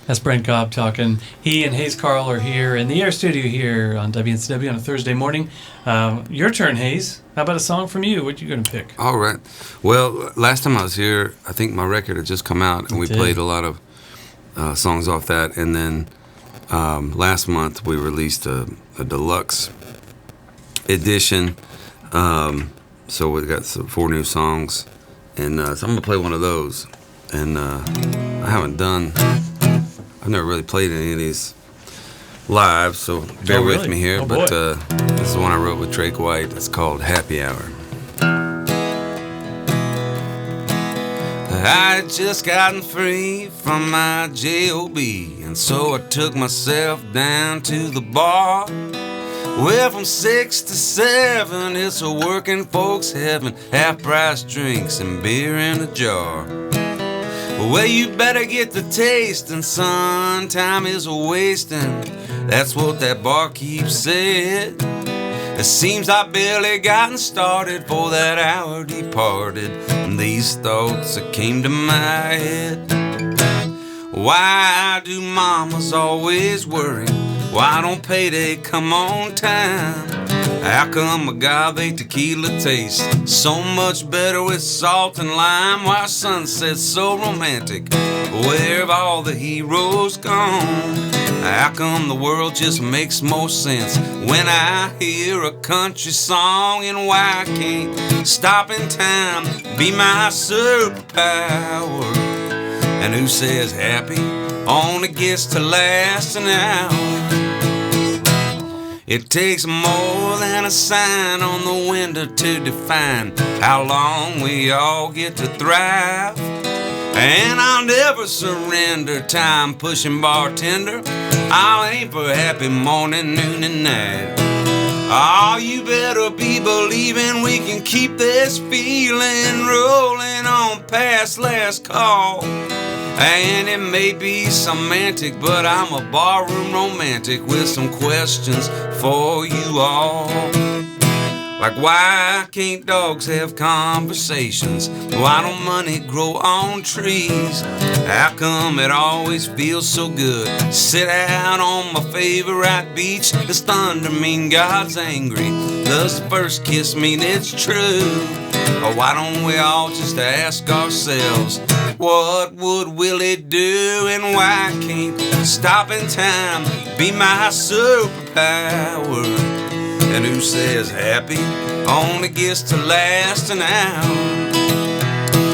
That's Brent Cobb talking. He and Hayes Carll are here in the Air Studio here on WNCW on a Thursday morning. Your turn, Hayes. How about a song from you? What you going to pick? All right. Well, last time I was here, I think my record had just come out, and we played a lot of songs off that. And then last month we released a deluxe edition. So we got 4 new songs, and so I'm gonna play one of those. And I've never really played any of these live, so bear with me here. But this is one I wrote with Drake White. It's called Happy Hour. I had just gotten free from my J.O.B., and so I took myself down to the bar. Well, from 6 to 7, it's a working folks' heaven. Half-price drinks and beer in a jar. Well, you better get the tasting, son. Time is a-wasting. That's what that barkeep said. It seems I barely gotten started for that hour departed, and these thoughts that came to my head. Why do mamas always worry? Why don't payday come on time? How come agave tequila tastes so much better with salt and lime? Why sunset's so romantic? Where have all the heroes gone? How come the world just makes more sense when I hear a country song? And why can't stop in time be my superpower? And who says happy only gets to last an hour? It takes more than a sign on the window to define how long we all get to thrive. And I'll never surrender, time pushing bartender. I'll aim for happy morning, noon, and night. Oh, you better be believing we can keep this feeling rolling on past last call. And it may be semantic, but I'm a barroom romantic with some questions for you all. Like, why can't dogs have conversations? Why don't money grow on trees? How come it always feels so good? Sit out on my favorite beach. Does thunder mean God's angry? Does the first kiss mean it's true? Or why don't we all just ask ourselves, what would Willie do? And why can't stopping time be my superpower? And who says happy only gets to last an hour?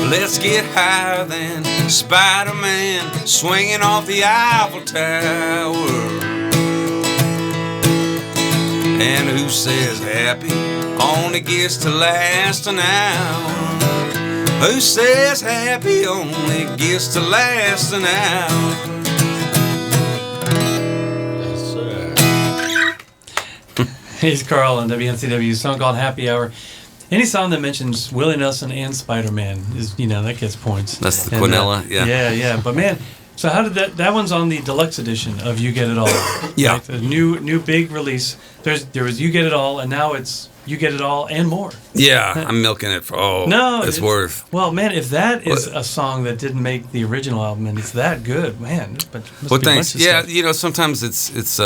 Let's get higher than Spider-Man swinging off the Eiffel Tower. And who says happy only gets to last an hour? Who says happy only gets to last an hour? Hayes Carll on WNCW, a song called Happy Hour. Any song that mentions Willie Nelson and Spider-Man is, that gets points. That's the Quinella, yeah. Yeah. But man, so how did that one's on the deluxe edition of You Get It All. Yeah. Right? The new big release. There was You Get It All, and now it's You Get It All and more. Yeah, I'm milking it for all it's worth. Well, man, if that is a song that didn't make the original album and it's that good, man. Well, thanks. Yeah, sometimes it's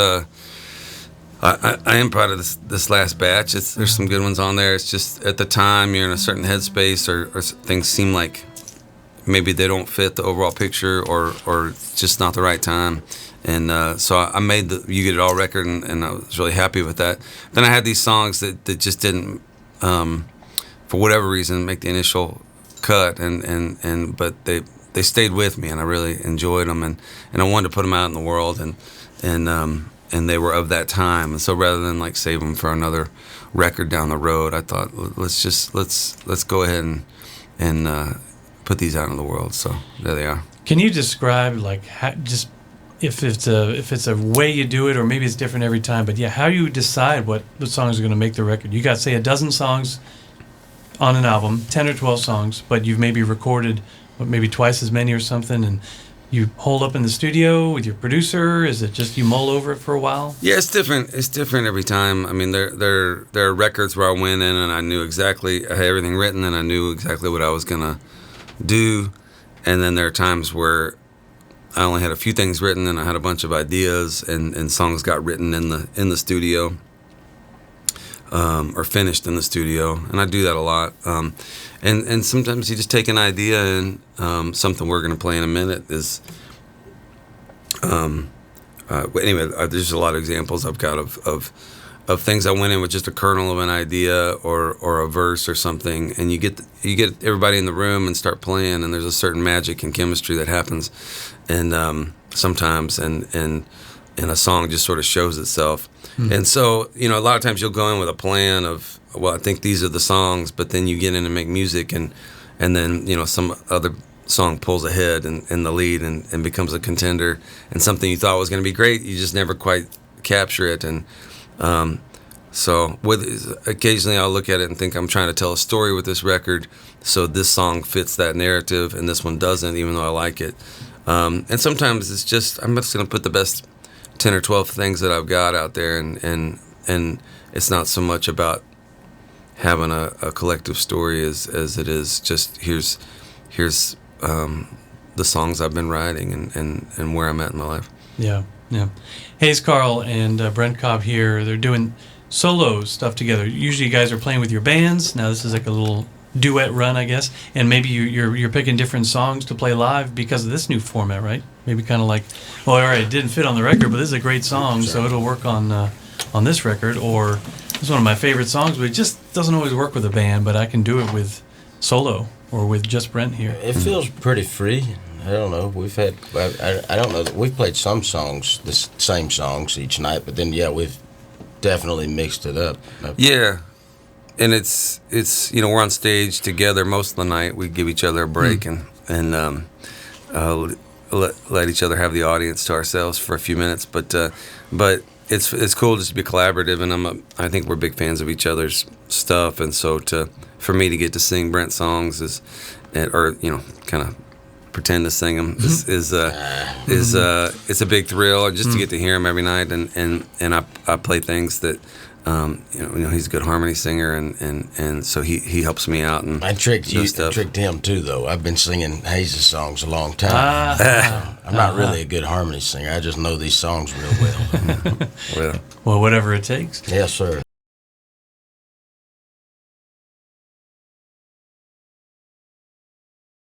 I am proud of this last batch. There's some good ones on there. It's just at the time you're in a certain headspace, or things seem like maybe they don't fit the overall picture, or it's just not the right time. And so I made the You Get It All record, and I was really happy with that. Then I had these songs that just didn't, for whatever reason, make the initial cut, but they stayed with me, and I really enjoyed them, and I wanted to put them out in the world, and they were of that time. And so rather than like save them for another record down the road, I thought let's go ahead and put these out in the world. So there they are. Can you describe like if it's a way you do it, or maybe it's different every time, but yeah, how do you decide what songs are going to make the record? You got, say, a dozen songs on an album, 10 or 12 songs, but you've maybe recorded maybe twice as many or something, and you hold up in the studio with your producer? Is it just you mull over it for a while? Yeah, it's different. It's different every time. I mean, there are records where I went in and I knew exactly, I had everything written and I knew exactly what I was gonna do, and then there are times where I only had a few things written, and I had a bunch of ideas, and songs got written in the studio, or finished in the studio, and I do that a lot. And sometimes you just take an idea, and something we're going to play in a minute is. Anyway, there's a lot of examples I've got of things I went in with just a kernel of an idea or a verse or something, and you get everybody in the room and start playing, and there's a certain magic and chemistry that happens, and sometimes and a song just sort of shows itself. And so, a lot of times you'll go in with a plan of, well, I think these are the songs, but then you get in and make music, and then some other song pulls ahead in the lead and becomes a contender, and something you thought was going to be great, you just never quite capture it. And so occasionally I'll look at it and think I'm trying to tell a story with this record, so this song fits that narrative and this one doesn't, even though I like it. And sometimes it's just, I'm just going to put the best 10 or 12 things that I've got out there, and it's not so much about having a collective story as it is just here's the songs I've been writing and where I'm at in my life. Yeah. Hayes Carll and Brent Cobb here, they're doing solo stuff together. Usually you guys are playing with your bands. Now this is like a little duet run, I guess, and maybe you're picking different songs to play live because of this new format, right? Maybe kind of like, well, all right, it didn't fit on the record, but this is a great song, so it'll work on this record. Or it's one of my favorite songs, but it just doesn't always work with a band, but I can do it with solo or with just Brent here. It feels pretty free. I don't know. I don't know that we've played some songs, the same songs each night, but then we've definitely mixed it up. Yeah, and it's we're on stage together most of the night. We give each other a break and let each other have the audience to ourselves for a few minutes. But it's cool just to be collaborative, and I think we're big fans of each other's stuff, and so for me to get to sing Brent songs or kind of pretend to sing them is it's a big thrill, just to get to hear him every night, and I play things that he's a good harmony singer, and so he helps me out, and I tricked him too, though. I've been singing Hayes' songs a long time. I'm not really a good harmony singer. I just know these songs real well. Well, whatever it takes. Yes, sir.